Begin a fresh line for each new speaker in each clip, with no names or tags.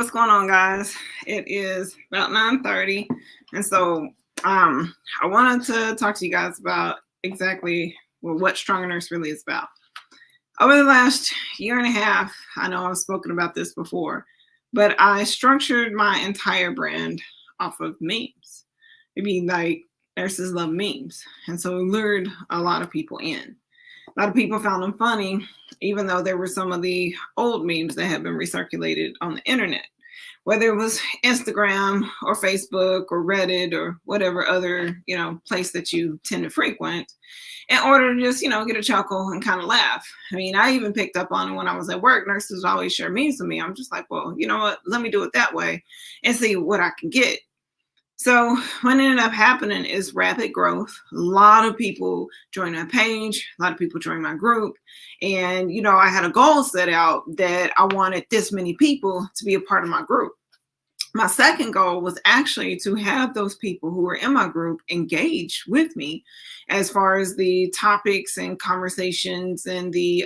what's going on, guys? It is about 9:30, and so I wanted to talk to you guys about exactly what Stronger Nurse really is about. Over the last year and a half, I know I've spoken about this before, but I structured my entire brand off of memes. It'd be like nurses love memes, and so we lured a lot of people in. A lot of people found them funny, even though there were some of the old memes that had been recirculated on the internet, whether it was Instagram or Facebook or Reddit or whatever other, place that you tend to frequent, in order to just, get a chuckle and kind of laugh. I mean, I even picked up on it when I was at work. Nurses would always share memes with me. I'm just like, well, you know what? Let me do it that way and see what I can get. So what ended up happening is rapid growth. A lot of people joined my page, a lot of people joined my group. And, I had a goal set out that I wanted this many people to be a part of my group. My second goal was actually to have those people who were in my group engage with me as far as the topics and conversations and the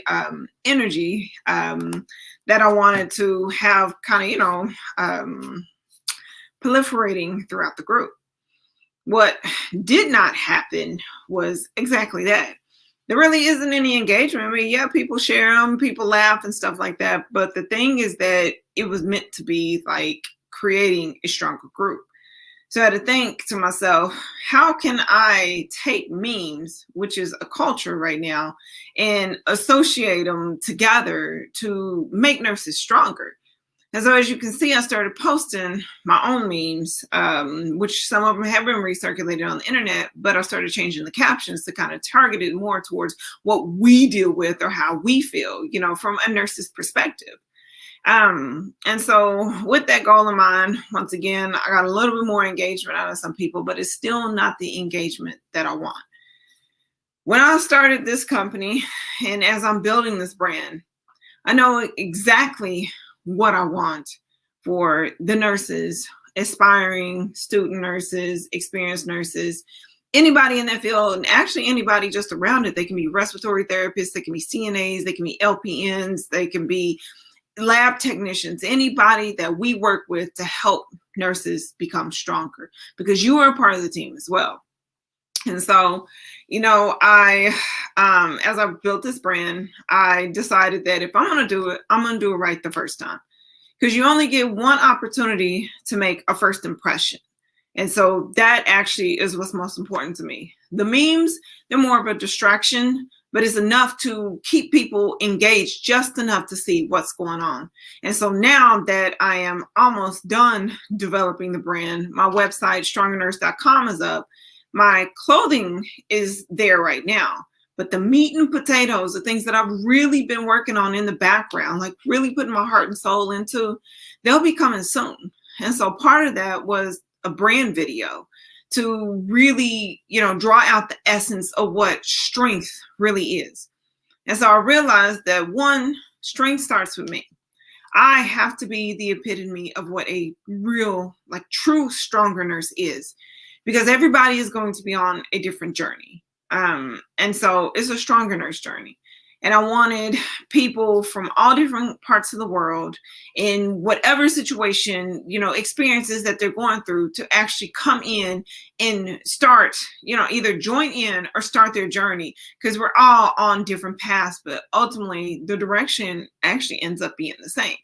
energy that I wanted to have kind of, proliferating throughout the group. What did not happen was exactly that. There really isn't any engagement. I mean, yeah, people share them, people laugh and stuff like that. But the thing is that it was meant to be like creating a stronger group. So I had to think to myself, how can I take memes, which is a culture right now, and associate them together to make nurses stronger? And so as you can see, I started posting my own memes, which some of them have been recirculated on the internet, but I started changing the captions to kind of target it more towards what we deal with or how we feel, from a nurse's perspective. And so with that goal in mind, once again, I got a little bit more engagement out of some people, but it's still not the engagement that I want. When I started this company and as I'm building this brand, I know exactly what I want for the nurses, aspiring student nurses, experienced nurses, anybody in that field, and actually anybody just around it. They can be respiratory therapists, they can be CNAs, they can be LPNs, they can be lab technicians, anybody that we work with to help nurses become stronger, because you are a part of the team as well. And so, I, as I built this brand, I decided that if I'm going to do it, I'm going to do it right the first time, because you only get one opportunity to make a first impression. And so that actually is what's most important to me. The memes, they're more of a distraction, but it's enough to keep people engaged, just enough to see what's going on. And so now that I am almost done developing the brand, my website, strongernurse.com, is up. My clothing is there right now, but the meat and potatoes, the things that I've really been working on in the background, like really putting my heart and soul into, they'll be coming soon. And so part of that was a brand video to really, draw out the essence of what strength really is. And so I realized that one, strength starts with me. I have to be the epitome of what a real, true stronger nurse is, because everybody is going to be on a different journey. And so it's a stronger nurse journey. And I wanted people from all different parts of the world, in whatever situation, experiences that they're going through, to actually come in and start, either join in or start their journey, because we're all on different paths, but ultimately the direction actually ends up being the same.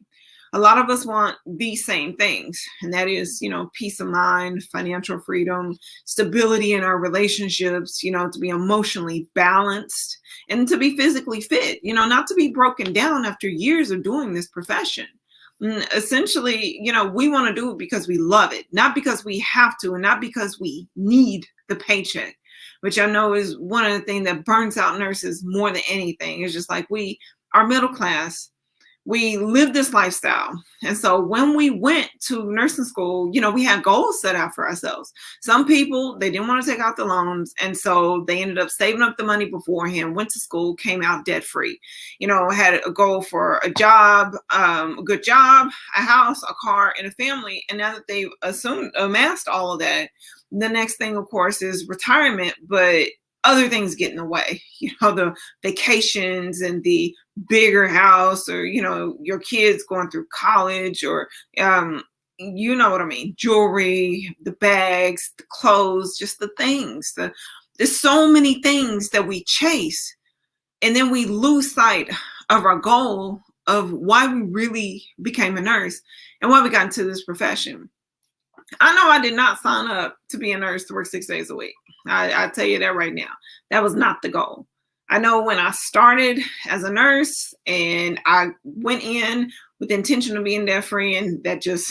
A lot of us want these same things, and that is, peace of mind, financial freedom, stability in our relationships, to be emotionally balanced and to be physically fit, not to be broken down after years of doing this profession. And essentially, we want to do it because we love it, not because we have to, and not because we need the paycheck, which I know is one of the things that burns out nurses more than anything. It's just like we are middle class. We live this lifestyle. And so when we went to nursing school, we had goals set out for ourselves. Some people, they didn't want to take out the loans. And so they ended up saving up the money beforehand, went to school, came out debt free, had a goal for a job, a good job, a house, a car, and a family. And now that they've amassed all of that, the next thing, of course, is retirement. But other things get in the way, the vacations and the bigger house, or, your kids going through college, or, you know what I mean, jewelry, the bags, the clothes, just the things. There's so many things that we chase, and then we lose sight of our goal of why we really became a nurse and why we got into this profession. I know I did not sign up to be a nurse to work 6 days a week. I tell you that right now. That was not the goal. I know when I started as a nurse and I went in with the intention of being debt free, and that just,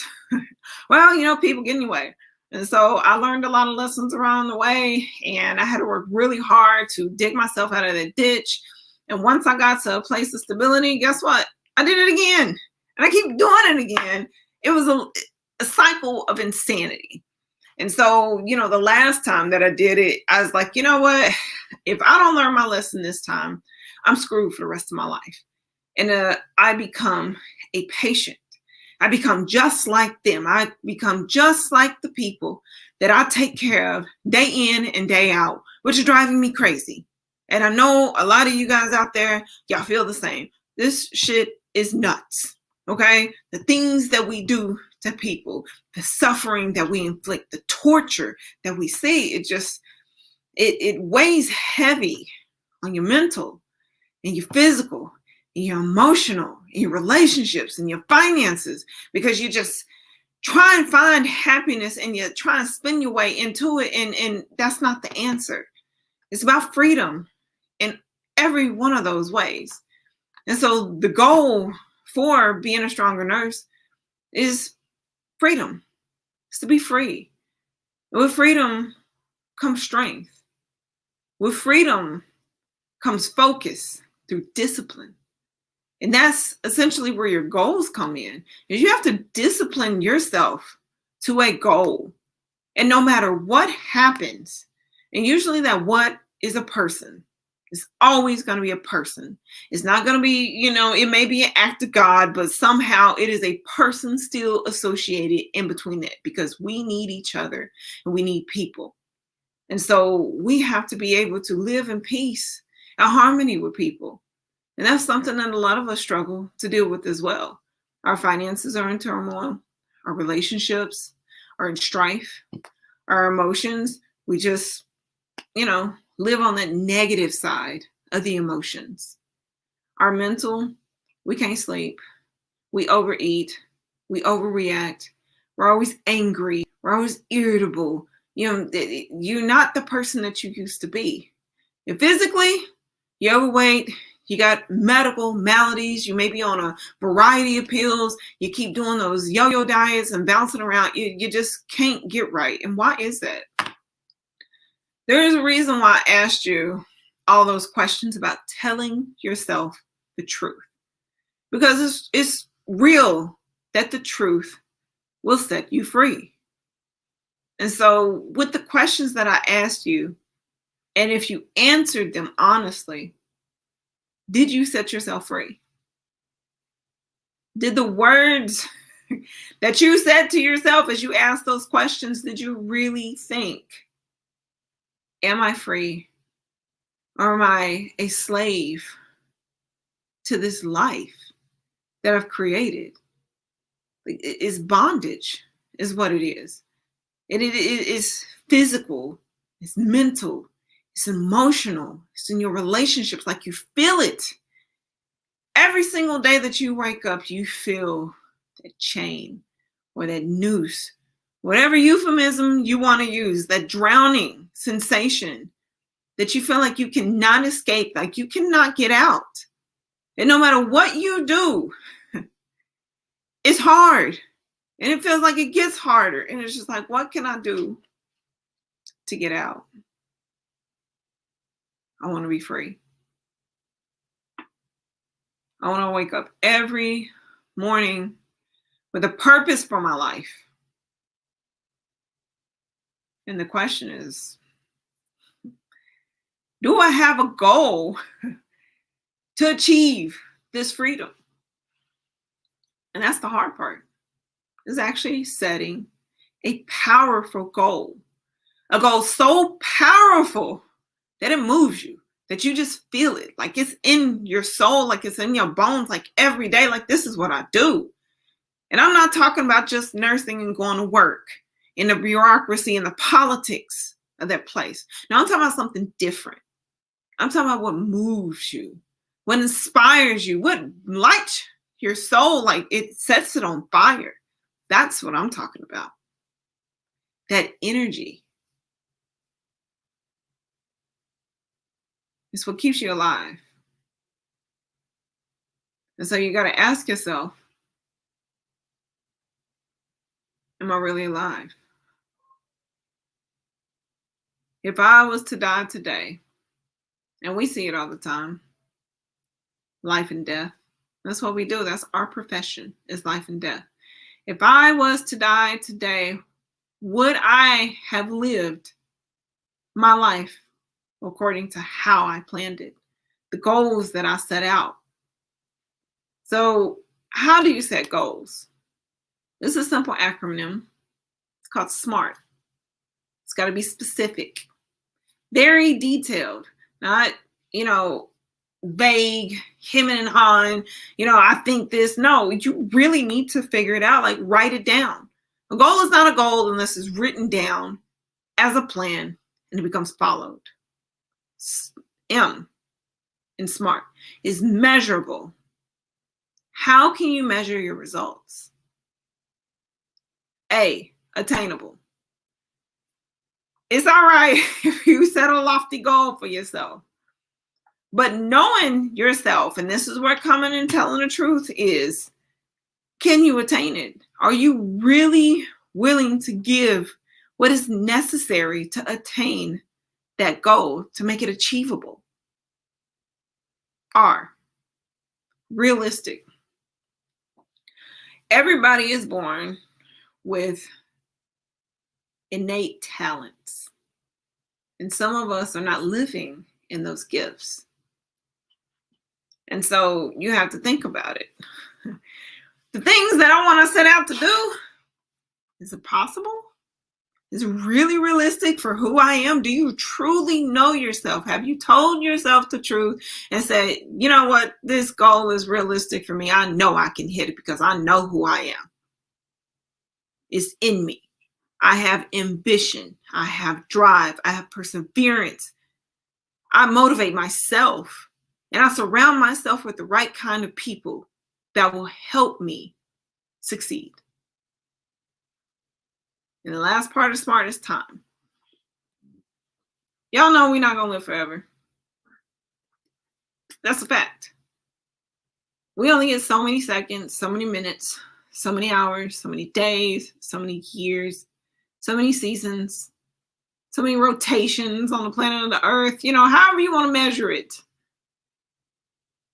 well, people get in your way. And so I learned a lot of lessons around the way, and I had to work really hard to dig myself out of that ditch. And once I got to a place of stability, guess what? I did it again. And I keep doing it again. It was a cycle of insanity. And so, the last time that I did it, I was like, you know what? If I don't learn my lesson this time, I'm screwed for the rest of my life. And I become a patient. I become just like them. I become just like the people that I take care of day in and day out, which is driving me crazy. And I know a lot of you guys out there, y'all feel the same. This shit is nuts. Okay? The things that we do to people, the suffering that we inflict, the torture that we see, it weighs heavy on your mental and your physical and your emotional and your relationships and your finances, because you just try and find happiness and you try and spin your way into it, and that's not the answer. It's about freedom in every one of those ways. And so the goal for being a stronger nurse is freedom. It's to be free. With freedom comes strength. With freedom comes focus through discipline. And that's essentially where your goals come in. Is you have to discipline yourself to a goal. And no matter what happens, and usually that what is a person. It's always going to be a person. It's not going to be, it may be an act of God, but somehow it is a person still associated in between that, because we need each other and we need people. And so we have to be able to live in peace and harmony with people. And that's something that a lot of us struggle to deal with as well. Our finances are in turmoil. Our relationships are in strife. Our emotions, we just, live on that negative side of the emotions. Our mental, we can't sleep. We overeat. We overreact. We're always angry. We're always irritable. You're not the person that you used to be. And physically, you're overweight. You got medical maladies. You may be on a variety of pills. You keep doing those yo-yo diets and bouncing around. You just can't get right. And why is that? There is a reason why I asked you all those questions about telling yourself the truth. Because it's real that the truth will set you free. And so with the questions that I asked you, and if you answered them honestly, did you set yourself free? Did the words that you said to yourself as you asked those questions, did you really think, am I free? Or am I a slave to this life that I've created? It's bondage, is what it is. It is physical, it's mental, it's emotional, it's in your relationships, like you feel it. Every single day that you wake up, you feel that chain or that noose, whatever euphemism you want to use, that drowning sensation that you feel like you cannot escape, like you cannot get out. And no matter what you do, it's hard. And it feels like it gets harder. And it's just like, what can I do to get out? I want to be free. I want to wake up every morning with a purpose for my life. And the question is, do I have a goal to achieve this freedom? And that's the hard part, is actually setting a powerful goal. A goal so powerful that it moves you, that you just feel it, like it's in your soul, like it's in your bones, like every day, like this is what I do. And I'm not talking about just nursing and going to work in the bureaucracy and the politics of that place. No, I'm talking about something different. I'm talking about what moves you, what inspires you, what lights your soul, like it sets it on fire. That's what I'm talking about. That energy is what keeps you alive. And so you got to ask yourself, am I really alive? If I was to die today, and we see it all the time, life and death. That's what we do. That's our profession, is life and death. If I was to die today, would I have lived my life according to how I planned it, the goals that I set out? So how do you set goals? This is a simple acronym. It's called SMART. It's got to be specific, very detailed, not, vague, him and hawing, I think this. No, you really need to figure it out, like write it down. A goal is not a goal unless it's written down as a plan and it becomes followed. M in SMART is measurable. How can you measure your results? A, attainable. It's all right if you set a lofty goal for yourself, but knowing yourself, and this is where coming and telling the truth is, can you attain it? Are you really willing to give what is necessary to attain that goal, to make it achievable? R, realistic. Everybody is born with innate talents, and some of us are not living in those gifts. And so you have to think about it. The things that I want to set out to do, is it possible? Is it really realistic for who I am? Do you truly know yourself? Have you told yourself the truth and said, you know what, this goal is realistic for me. I know I can hit it because I know who I am. It's in me. I have ambition. I have drive. I have perseverance. I motivate myself. And I surround myself with the right kind of people that will help me succeed. And the last part of SMART is time. Y'all know we're not going to live forever. That's a fact. We only get so many seconds, so many minutes, so many hours, so many days, so many years, so many seasons, so many rotations on the planet of the earth. However you want to measure it.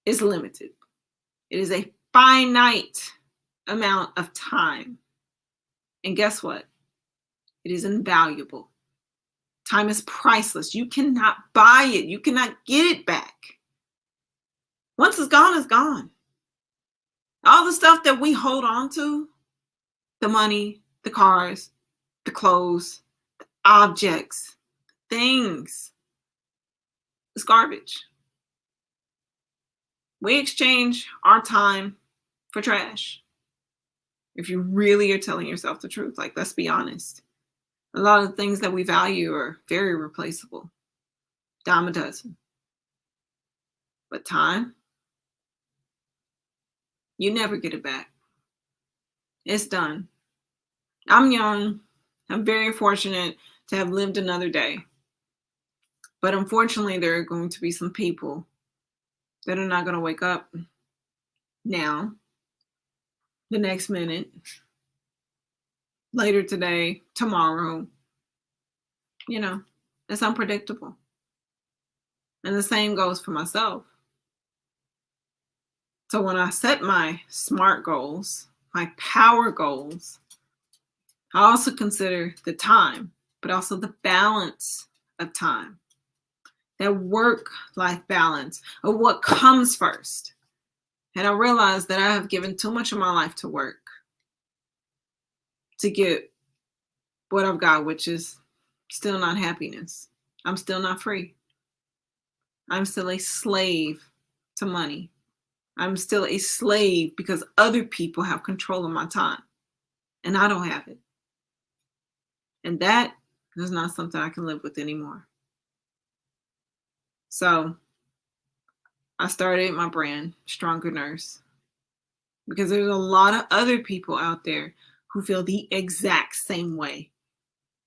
Is limited. It is a finite amount of time. And guess what? It is invaluable. Time is priceless. You cannot buy it. You cannot get it back. Once it's gone, it's gone. All the stuff that we hold on to, the money, the cars, the clothes, the objects, things, it's garbage. We exchange our time for trash. If you really are telling yourself the truth, like, let's be honest. A lot of the things that we value are very replaceable. Dime a dozen. But time, you never get it back. It's done. I'm young. I'm very fortunate to have lived another day. But unfortunately, there are going to be some people that are not going to wake up now, the next minute, later today, tomorrow. It's unpredictable. And the same goes for myself. So when I set my SMART goals, my power goals, I also consider the time, but also the balance of time. That work-life balance of what comes first. And I realized that I have given too much of my life to work to get what I've got, which is still not happiness. I'm still not free. I'm still a slave to money. I'm still a slave because other people have control of my time and I don't have it. And that is not something I can live with anymore. So I started my brand, Stronger Nurse, because there's a lot of other people out there who feel the exact same way,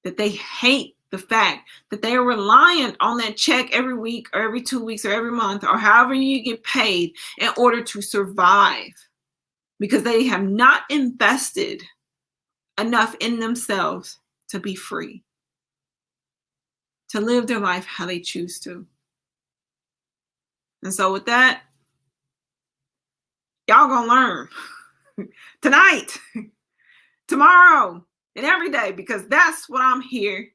that they hate the fact that they are reliant on that check every week or every 2 weeks or every month or however you get paid in order to survive, because they have not invested enough in themselves to be free, to live their life how they choose to. And so with that, y'all gonna learn tonight, tomorrow, and every day, because that's what I'm here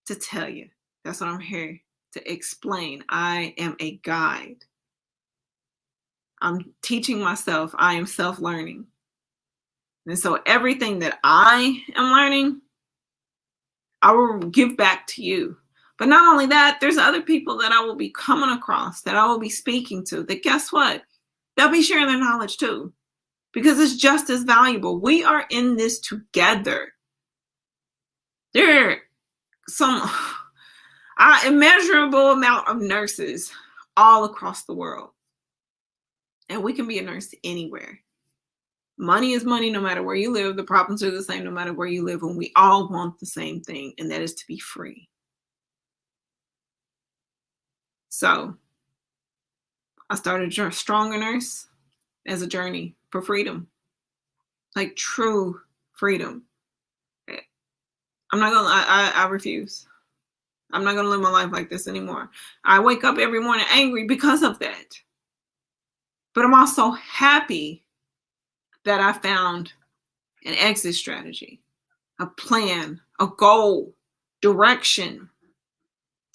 to tell you. That's what I'm here to explain. I am a guide. I'm teaching myself. I am self-learning. And so everything that I am learning, I will give back to you. But not only that, there's other people that I will be coming across, that I will be speaking to, that guess what? They'll be sharing their knowledge too, because it's just as valuable. We are in this together. There are some immeasurable amount of nurses all across the world. And we can be a nurse anywhere. Money is money no matter where you live. The problems are the same no matter where you live. And we all want the same thing, and that is to be free. So I started Stronger Nurse as a journey for freedom, like true freedom. I'm not gonna, I refuse. I'm not gonna live my life like this anymore. I wake up every morning angry because of that. But I'm also happy that I found an exit strategy, a plan, a goal, direction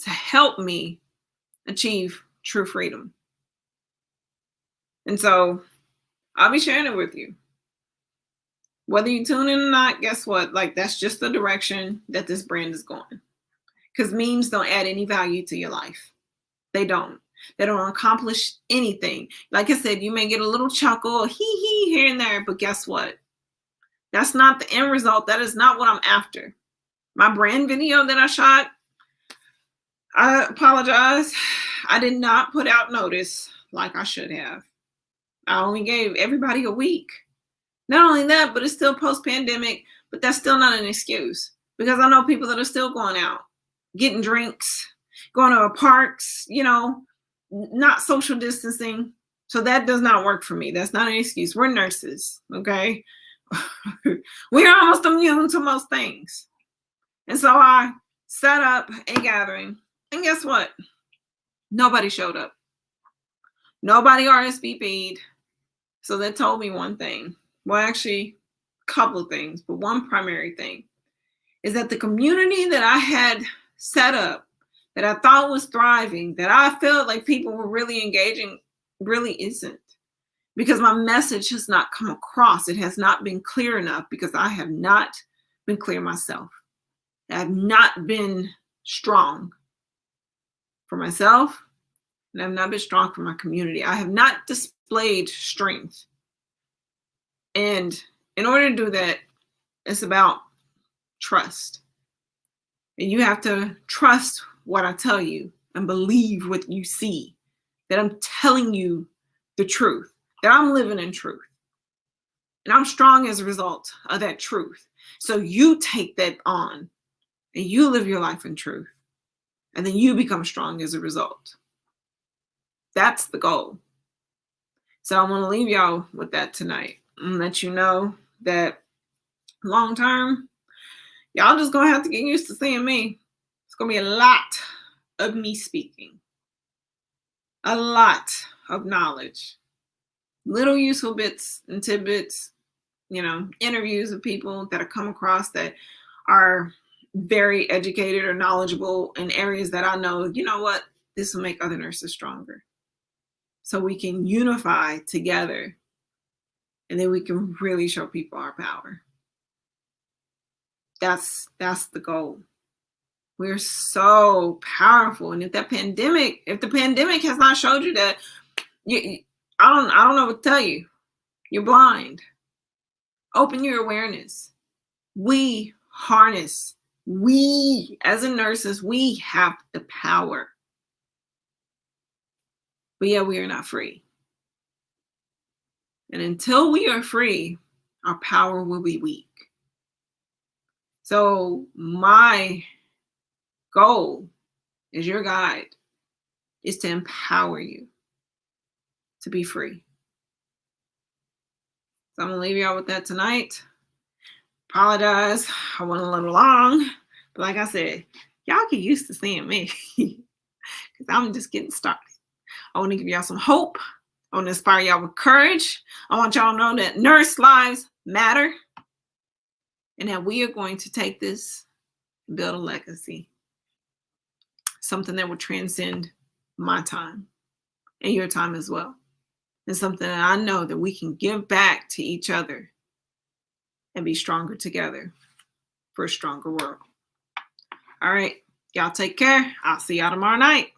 to help me achieve true freedom. And so I'll be sharing it with you. Whether you tune in or not, guess what? Like, that's just the direction that this brand is going. Because memes don't add any value to your life. They don't. They don't accomplish anything. Like I said, you may get a little chuckle, hee here and there, but guess what? That's not the end result. That is not what I'm after. My brand video that I shot, I apologize. I did not put out notice like I should have. I only gave everybody a week. Not only that, but it's still post-pandemic, but that's still not an excuse, because I know people that are still going out, getting drinks, going to parks, not social distancing. So that does not work for me. That's not an excuse. We're nurses, okay? We're almost immune to most things. And so I set up a gathering, and guess what? Nobody showed up. Nobody RSVP'd. So that told me one thing. Well, actually, a couple of things, but one primary thing is that the community that I had set up, that I thought was thriving, that I felt like people were really engaging, really isn't. Because my message has not come across. It has not been clear enough, because I have not been clear myself. I have not been strong for myself, and I have not been strong for my community. I have not displayed strength. And in order to do that, it's about trust. And you have to trust what I tell you and believe what you see, that I'm telling you the truth, that I'm living in truth. And I'm strong as a result of that truth. So you take that on and you live your life in truth. And then you become strong as a result. That's the goal. So I want to leave y'all with that tonight and let you know that long term, y'all just going to have to get used to seeing me. It's going to be a lot of me speaking, a lot of knowledge, little useful bits and tidbits, interviews with people that I come across that are very educated or knowledgeable in areas that I know, what, this will make other nurses stronger. So we can unify together, and then we can really show people our power. That's the goal. We're so powerful. And if the pandemic has not showed you that, I don't know what to tell you. You're blind. Open your awareness. We harness. We, as nurses, we have the power. But yet we are not free. And until we are free, our power will be weak. So my goal as your guide is to empower you to be free. So I'm going to leave y'all with that tonight. Apologize, I went a little long. But like I said, y'all get used to seeing me because I'm just getting started. I want to give y'all some hope. I want to inspire y'all with courage. I want y'all to know that nurse lives matter and that we are going to take this and build a legacy. Something that will transcend my time and your time as well. And something that I know that we can give back to each other and be stronger together for a stronger world. All right, y'all take care. I'll see y'all tomorrow night.